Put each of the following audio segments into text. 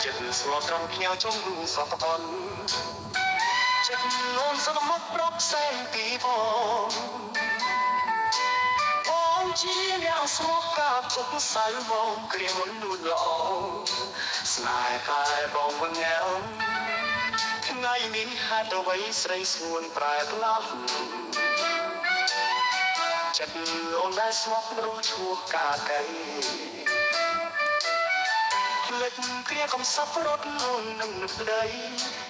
ចិត្តស្មោះត្រង់ផ្ញើចុងសពតនចិត្តនោមសន្មត់ប្រាប់ផ្សេងពីបងជាអ្នកស្មោះកាប់ទុកសៅបងគ្រាមុនលួចល្អស្នេហ៍កាយបងវងែវថ្ងៃនេះហេតុអ្វីស្រីស្ងួនប្រែផ្លាស់ចិត្តអូនដែលស្មោះរស់ឈ្មោះកាកៃភ្លេចគ្រាកំសត់រត់លងនឹងនឹកប្តី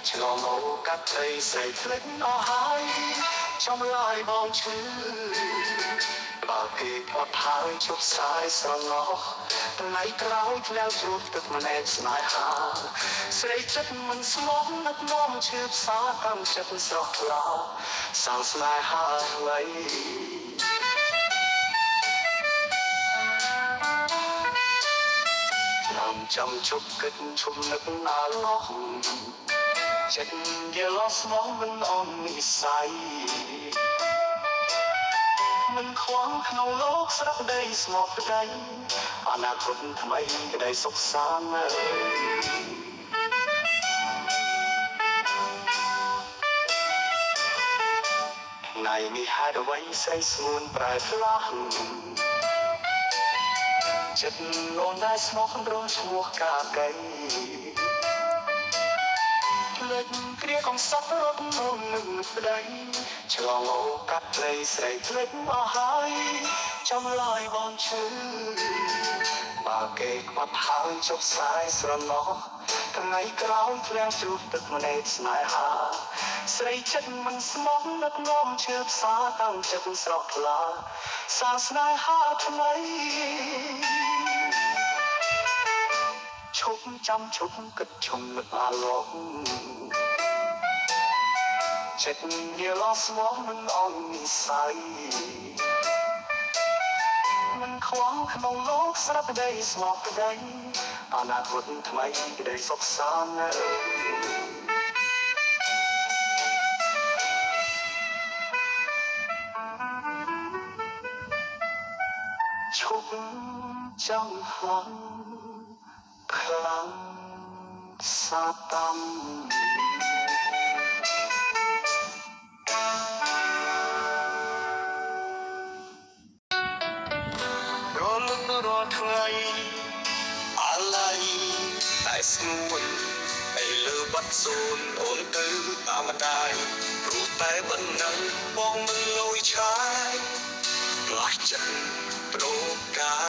ឆ្លងអូកាត់ត្រីស្រីភ្លេចអស់ហើយចំឡាយបងឈឺបើគេអត់ហើយជប់សាយស្រណោះថ្ងៃក្រោយផ្លែជួបទឹកម្លែកស្នេហាស្រីចិត្តមិនស្មោះនឹកនាំឈឺផ្សាកម្មចិត្តស្រស់ថ្លាសាងស្នេហាថ្មីចាំជប់គិតជុំនឹកណាឡោះចិត្តយល់ស្មោះមិនអន់និស័យមិនខ្វល់ក្នុងលោកស្រាប់ដីស្មោះប្តីអនាគតថ្មីក្តីសុខសាន្តថ្ងៃនេះហេតុអ្វីស្រីស្ងួនប្រែផ្លាស់ចិត្តអូនដែលស្មោះរស់ឈ្មោះកាកៃភ្លេចគ្រាកំសត់រត់មុននឹងប្តីឆ្លងអូកាត់ព្រៃស្រីភ្លេចអស់ហើយចំឡាយបងឈឺបើគេខ្វាត់ហើយជប់សាយស្រណោះថ្ងៃក្រោយធ្លាក់ជួបទឹកម្នេតស្នេហាស្រីចិត្តមិនស្មោះនឹកនាំឈឺផ្សាតាំងចិត្តស្រស់ថ្លាសាស្នេហាថ្មីឈប់ចាំឈប់គិតឈុំនឹកអាឡោះចិត្តយល់ស្មោះមិនអន់និស័យមិនខ្វល់ក្នុងលោកស្រាប់ដីស្មោះប្តីអនាគតថ្មីក្តីសុខសាន្តឈប់ចាំហងខ្លាំងសាតាមរាល់ថ្ងៃអាឡ័យតែស្ងួនទៅលើបាត់សូនអូនទៅតាមម្ដាយព្រោះតែបណ្ដឹងបងមិនលយឆាយផ្លាស់ចិត្តប្រកា